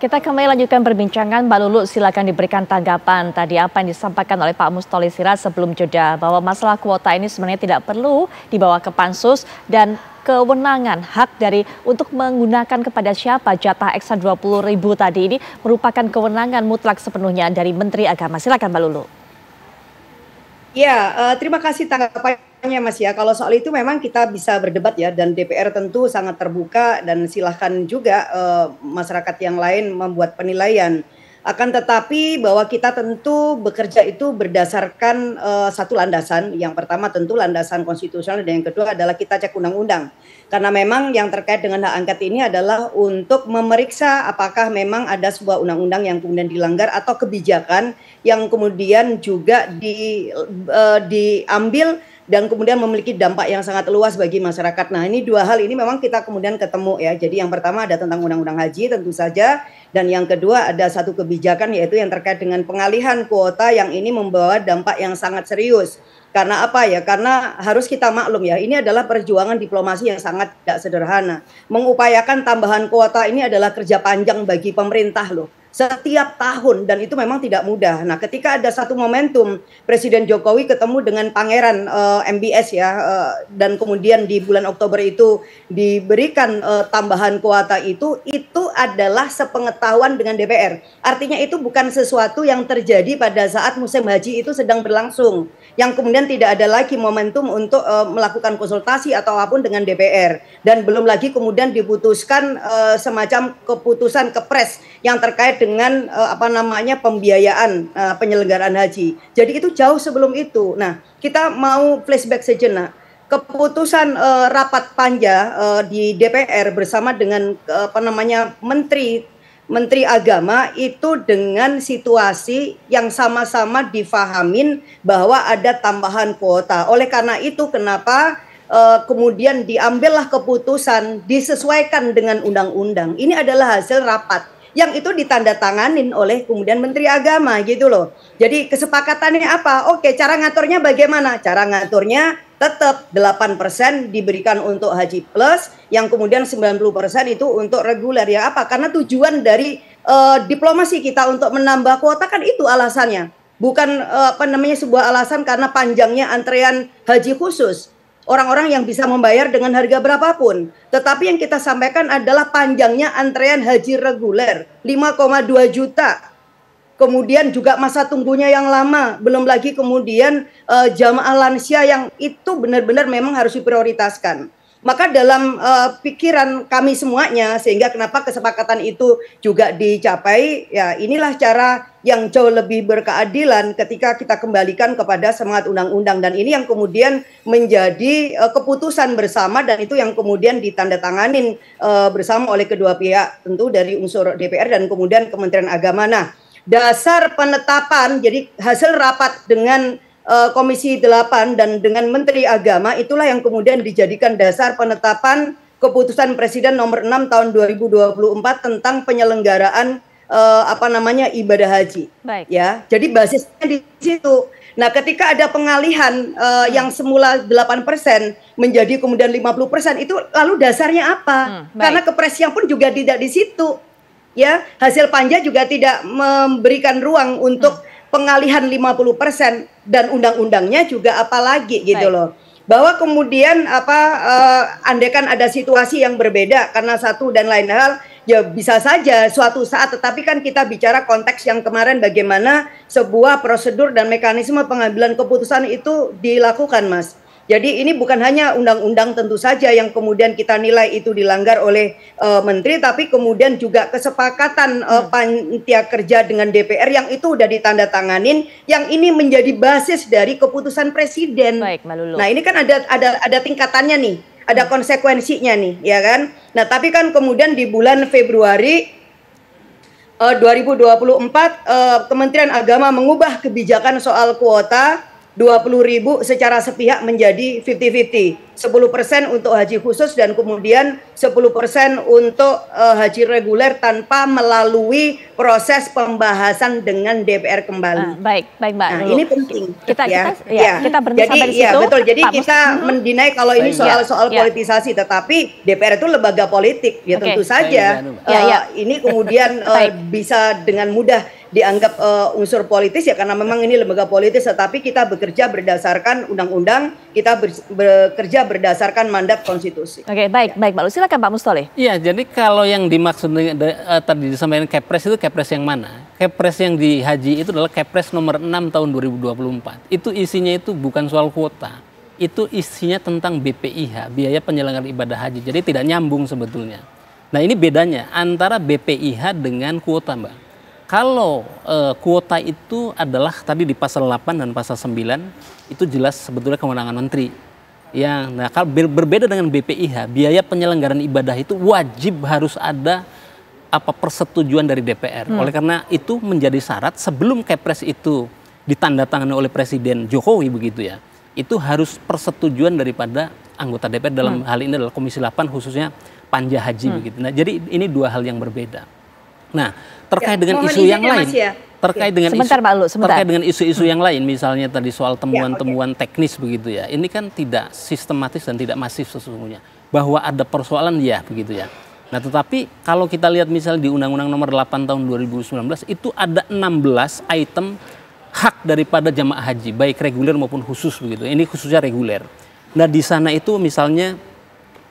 Kita kembali lanjutkan perbincangan. Mbak Lulu, silakan diberikan tanggapan tadi apa yang disampaikan oleh Pak Mustoli Sirat sebelum jeda, bahwa masalah kuota ini sebenarnya tidak perlu dibawa ke Pansus dan kewenangan hak dari untuk menggunakan kepada siapa jatah ekstra 20.000 tadi ini merupakan kewenangan mutlak sepenuhnya dari Menteri Agama. Silakan Mbak Lulu. Ya, terima kasih tanggapannya Mas ya. Kalau soal itu memang kita bisa berdebat ya, dan DPR tentu sangat terbuka dan silahkan juga masyarakat yang lain membuat penilaian. Akan tetapi bahwa kita tentu bekerja itu berdasarkan satu landasan. Yang pertama tentu landasan konstitusional dan yang kedua adalah kita cek undang-undang. Karena memang yang terkait dengan hak angket ini adalah untuk memeriksa apakah memang ada sebuah undang-undang yang kemudian dilanggar atau kebijakan yang kemudian juga diambil dan kemudian memiliki dampak yang sangat luas bagi masyarakat. Nah, ini dua hal ini memang kita kemudian ketemu ya. Jadi yang pertama ada tentang undang-undang haji tentu saja, dan yang kedua ada satu kebijakan yaitu yang terkait dengan pengalihan kuota yang ini membawa dampak yang sangat serius. Karena apa ya? Karena harus kita maklum ya, ini adalah perjuangan diplomasi yang sangat tidak sederhana. Mengupayakan tambahan kuota ini adalah kerja panjang bagi pemerintah loh. Setiap tahun, dan itu memang tidak mudah. Nah, ketika ada satu momentum Presiden Jokowi ketemu dengan Pangeran MBS ya, dan kemudian di bulan Oktober itu diberikan tambahan kuota itu adalah sepengetahuan dengan DPR. Artinya itu bukan sesuatu yang terjadi pada saat musim haji itu sedang berlangsung, yang kemudian tidak ada lagi momentum untuk melakukan konsultasi atau apapun dengan DPR, dan belum lagi kemudian diputuskan semacam keputusan kepres yang terkait dengan pembiayaan penyelenggaraan haji. Jadi itu jauh sebelum itu. Nah, kita mau flashback sejenak. Keputusan rapat panja di DPR bersama dengan Menteri Agama itu dengan situasi yang sama-sama difahamin bahwa ada tambahan kuota. Oleh karena itu kenapa kemudian diambillah keputusan disesuaikan dengan undang-undang. Ini adalah hasil rapat yang itu ditandatanganin oleh kemudian Menteri Agama gitu loh. Jadi kesepakatannya apa? Oke, cara ngaturnya bagaimana? Cara ngaturnya tetap 8% diberikan untuk haji plus, yang kemudian 90% itu untuk reguler. Ya apa? Karena tujuan dari diplomasi kita untuk menambah kuota kan itu alasannya. Bukan sebuah alasan karena panjangnya antrean haji khusus. Orang-orang yang bisa membayar dengan harga berapapun. Tetapi yang kita sampaikan adalah panjangnya antrean haji reguler 5,2 juta. Kemudian juga masa tunggunya yang lama. Belum lagi kemudian jamaah lansia yang itu benar-benar memang harus diprioritaskan. Maka dalam pikiran kami semuanya, sehingga kenapa kesepakatan itu juga dicapai, ya inilah cara yang jauh lebih berkeadilan ketika kita kembalikan kepada semangat undang-undang. Dan ini yang kemudian menjadi keputusan bersama, dan itu yang kemudian ditandatanganin bersama oleh kedua pihak, tentu dari unsur DPR dan kemudian Kementerian Agama. Nah, dasar penetapan, jadi hasil rapat dengan Komisi 8 dan dengan Menteri Agama itulah yang kemudian dijadikan dasar penetapan keputusan Presiden nomor 6 tahun 2024 tentang penyelenggaraan ibadah haji. Baik. Ya, jadi basisnya di situ. Nah, ketika ada pengalihan yang semula 8% menjadi kemudian 50%, itu lalu dasarnya apa? Karena kepresnya pun juga tidak di situ. Ya, hasil panja juga tidak memberikan ruang untuk pengalihan 50% dan undang-undangnya juga apalagi gitu loh. Bahwa kemudian andaikan ada situasi yang berbeda karena satu dan lain hal, ya bisa saja suatu saat, tetapi kan kita bicara konteks yang kemarin bagaimana sebuah prosedur dan mekanisme pengambilan keputusan itu dilakukan, Mas. Jadi ini bukan hanya undang-undang tentu saja yang kemudian kita nilai itu dilanggar oleh menteri, tapi kemudian juga kesepakatan panitia kerja dengan DPR yang itu udah ditandatanganin, yang ini menjadi basis dari keputusan presiden. Baik, Mbak Lulu. Nah, ini kan ada tingkatannya nih, ada konsekuensinya nih, ya kan? Nah, tapi kan kemudian di bulan Februari 2024 Kementerian Agama mengubah kebijakan soal kuota 20.000 secara sepihak menjadi 50-50. 10% untuk haji khusus dan kemudian 10% untuk haji reguler tanpa melalui proses pembahasan dengan DPR kembali. Baik Mbak. Nah, ini penting. Kita berhenti jadi, sampai di situ. Betul. Jadi kita mendinai kalau ini soal politisasi, tetapi DPR itu lembaga politik, ya tentu saja. Ini kemudian bisa dengan mudah dianggap unsur politis ya karena memang ini lembaga politis, tetapi kita bekerja berdasarkan undang-undang, kita bekerja berdasarkan mandat konstitusi. Oke, baik Mbak Lu, silakan Pak Mustoleh. Iya, jadi kalau yang dimaksud tadi disampaikan Kepres itu Kepres yang mana? Kepres yang di haji itu adalah Kepres nomor 6 tahun 2024. Itu isinya itu bukan soal kuota. Itu isinya tentang BPIH, biaya penyelenggaraan ibadah haji. Jadi tidak nyambung sebetulnya. Nah, ini bedanya antara BPIH dengan kuota, Mbak. Kalau kuota itu adalah tadi di pasal 8 dan pasal 9 itu jelas sebetulnya kewenangan menteri. Ya, nah kalau berbeda dengan BPIH, biaya penyelenggaraan ibadah itu wajib harus ada persetujuan dari DPR. Oleh karena itu menjadi syarat sebelum Kepres itu ditandatangani oleh Presiden Jokowi begitu ya. Itu harus persetujuan daripada anggota DPR dalam hal ini adalah Komisi 8 khususnya Panja Haji begitu. Nah, jadi ini dua hal yang berbeda. Nah, terkait dengan isu yang lain, terkait dengan isu-isu yang lain, misalnya tadi soal temuan-temuan teknis begitu ya, ini kan tidak sistematis dan tidak masif sesungguhnya. Bahwa ada persoalan ya begitu ya. Nah, tetapi kalau kita lihat misalnya di Undang-Undang Nomor 8 Tahun 2019 itu ada 16 item hak daripada jamaah haji, baik reguler maupun khusus begitu. Ini khususnya reguler. Nah, di sana itu misalnya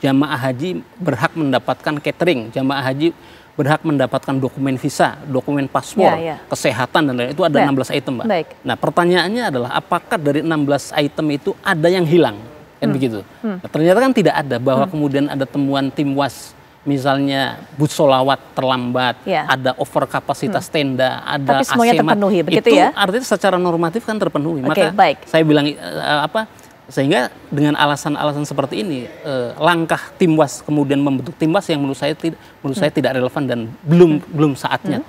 jamaah haji berhak mendapatkan catering, jamaah haji berhak mendapatkan dokumen visa, dokumen paspor, kesehatan dan lain-lain. Itu ada 16 item, Mbak. Baik. Nah, pertanyaannya adalah apakah dari 16 item itu ada yang hilang? Kan begitu. Nah, ternyata kan tidak ada, bahwa kemudian ada temuan tim was, misalnya bus solawat terlambat, ada over kapasitas tenda, ada tapi semuanya terpenuhi, begitu itu ya? Artinya secara normatif kan terpenuhi. Maka saya bilang sehingga dengan alasan-alasan seperti ini langkah tim was kemudian membentuk tim was yang menurut saya tidak relevan dan belum saatnya.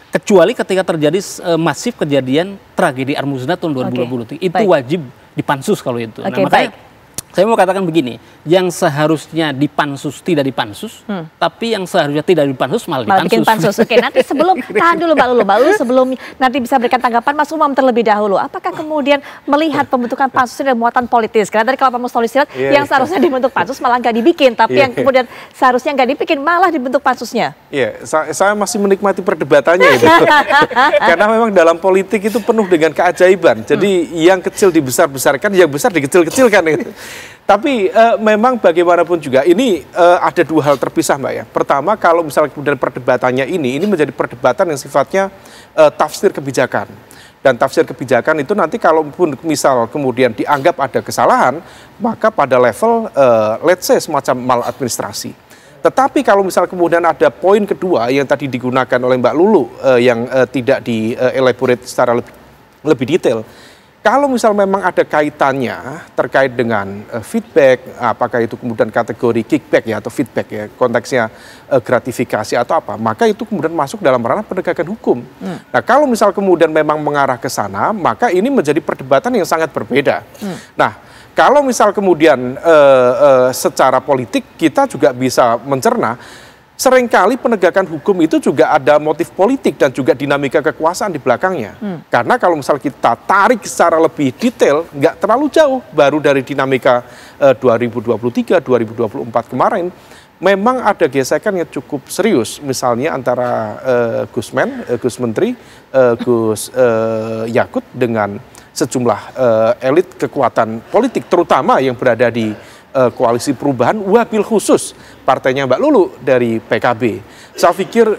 Kecuali ketika terjadi masif kejadian tragedi Armuzna tahun 2020 itu wajib dipansus kalau itu. Nah, makanya saya mau katakan begini, yang seharusnya dipansus tidak dipansus, tapi yang seharusnya tidak dipansus malah dipansus. Bikin pansus. Oke, nanti tahan dulu Mbak Lulu, sebelum nanti bisa berikan tanggapan Mas Umam terlebih dahulu. Apakah kemudian melihat pembentukan pansus ini ada muatan politis? Karena tadi kalau Pak Mustoleh lihat yang seharusnya dibentuk pansus malah nggak dibikin, tapi yang kemudian seharusnya nggak dibikin malah dibentuk pansusnya. Iya, saya masih menikmati perdebatannya itu. Karena memang dalam politik itu penuh dengan keajaiban. Jadi yang kecil dibesar-besarkan, yang besar dikecil-kecilkan gitu. Tapi memang bagaimanapun juga ini ada dua hal terpisah, Mbak ya. Pertama, kalau misalnya kemudian perdebatannya ini menjadi perdebatan yang sifatnya tafsir kebijakan. Dan tafsir kebijakan itu nanti kalaupun misal kemudian dianggap ada kesalahan, maka pada level let's say semacam maladministrasi. Tetapi kalau misal kemudian ada poin kedua yang tadi digunakan oleh Mbak Lulu yang tidak di-elaborate secara lebih detail. Kalau misal memang ada kaitannya terkait dengan feedback, apakah itu kemudian kategori kickback ya atau feedback ya, konteksnya gratifikasi atau apa, maka itu kemudian masuk dalam ranah penegakan hukum. Nah, kalau misal kemudian memang mengarah ke sana, maka ini menjadi perdebatan yang sangat berbeda. Nah, kalau misal kemudian secara politik kita juga bisa mencerna, seringkali penegakan hukum itu juga ada motif politik dan juga dinamika kekuasaan di belakangnya. Karena kalau misal kita tarik secara lebih detail, nggak terlalu jauh, baru dari dinamika 2023, 2024 kemarin, memang ada gesekan yang cukup serius. Misalnya antara Gus Menteri, Gus Yakut dengan sejumlah elit kekuatan politik, terutama yang berada di koalisi perubahan, wabil khusus partainya Mbak Lulu dari PKB. Saya pikir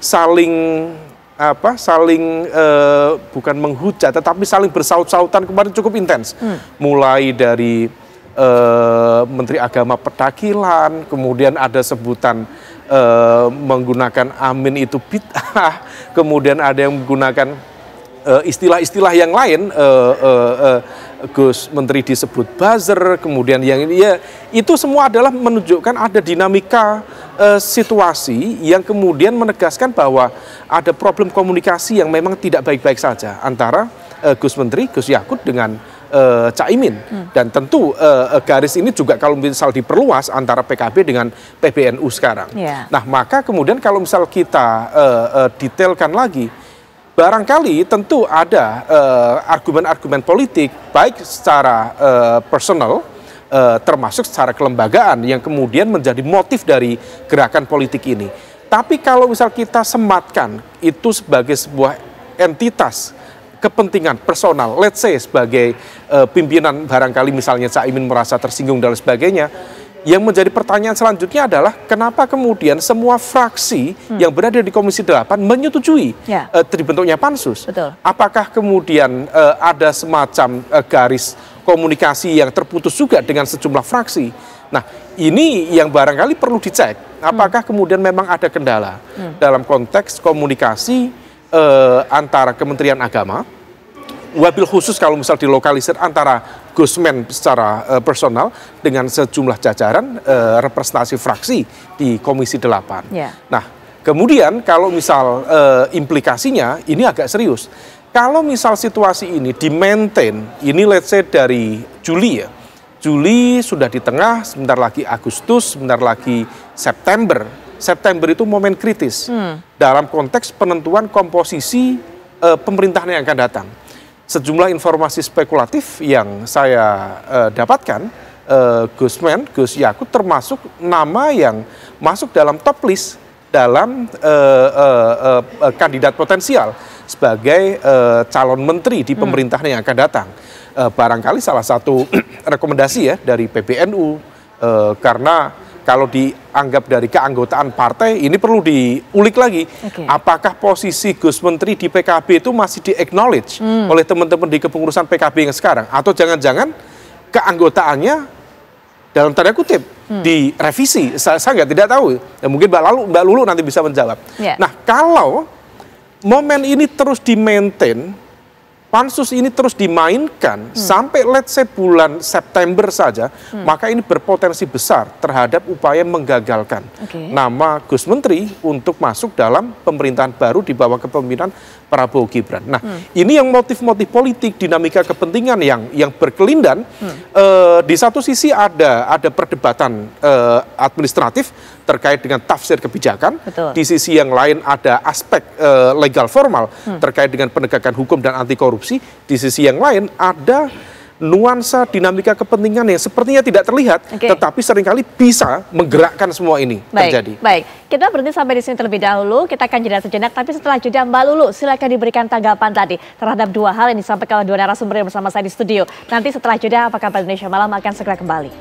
saling bukan menghujat, tetapi saling bersaut-sautan kemarin cukup intens. Mulai dari Menteri Agama Pedakilan, kemudian ada sebutan menggunakan amin itu bid'ah, kemudian ada yang menggunakan istilah-istilah yang lain, Gus Menteri disebut buzzer, kemudian yang ini ya itu semua adalah menunjukkan ada dinamika situasi yang kemudian menegaskan bahwa ada problem komunikasi yang memang tidak baik-baik saja antara Gus Menteri, Gus Yakut dengan Caimin. Dan tentu garis ini juga kalau misal diperluas antara PKB dengan PBNU sekarang. Nah, maka kemudian kalau misal kita detailkan lagi, barangkali tentu ada argumen-argumen politik baik secara personal termasuk secara kelembagaan yang kemudian menjadi motif dari gerakan politik ini. Tapi kalau misal kita sematkan itu sebagai sebuah entitas kepentingan personal, let's say sebagai pimpinan barangkali misalnya Caimin merasa tersinggung dan sebagainya, yang menjadi pertanyaan selanjutnya adalah kenapa kemudian semua fraksi yang berada di Komisi 8 menyetujui terbentuknya pansus. Betul. Apakah kemudian ada semacam garis komunikasi yang terputus juga dengan sejumlah fraksi? Nah, ini yang barangkali perlu dicek. Apakah kemudian memang ada kendala dalam konteks komunikasi antara Kementerian Agama, wabil khusus kalau misal dilokalisir antara Gusmen secara personal dengan sejumlah jajaran representasi fraksi di Komisi 8. Nah, kemudian kalau misal implikasinya ini agak serius. Kalau misal situasi ini di-maintain, ini let's say dari Juli ya. Juli sudah di tengah, sebentar lagi Agustus, sebentar lagi September. September itu momen kritis dalam konteks penentuan komposisi pemerintahan yang akan datang. Sejumlah informasi spekulatif yang saya dapatkan, Gus Yakut termasuk nama yang masuk dalam top list dalam kandidat potensial sebagai calon menteri di pemerintahan yang akan datang. Barangkali salah satu rekomendasi ya dari PBNU, karena kalau dianggap dari keanggotaan partai, ini perlu diulik lagi. Apakah posisi Gus Menteri di PKB itu masih di-acknowledge oleh teman-teman di kepengurusan PKB yang sekarang? Atau jangan-jangan keanggotaannya dalam tanda kutip direvisi? Saya tidak tahu. Ya, mungkin Mbak Lulu nanti bisa menjawab. Nah, kalau momen ini terus di-maintain, pansus ini terus dimainkan sampai let's say bulan September saja, maka ini berpotensi besar terhadap upaya menggagalkan nama Gus Menteri untuk masuk dalam pemerintahan baru di bawah kepemimpinan Prabowo Gibran. Nah, ini yang motif-motif politik, dinamika kepentingan yang berkelindan. Di satu sisi ada perdebatan administratif terkait dengan tafsir kebijakan. Di sisi yang lain ada aspek legal formal terkait dengan penegakan hukum dan anti korupsi. Di sisi yang lain ada nuansa dinamika kepentingan yang sepertinya tidak terlihat, tetapi seringkali bisa menggerakkan semua ini terjadi. Baik, kita berhenti sampai di sini terlebih dahulu. Kita akan jeda sejenak, tapi setelah jeda Mbak Lulu, silakan diberikan tanggapan tadi terhadap dua hal yang disampaikan oleh dua narasumber yang bersama saya di studio. Nanti setelah jeda, Apa Kabar Indonesia Malam akan segera kembali.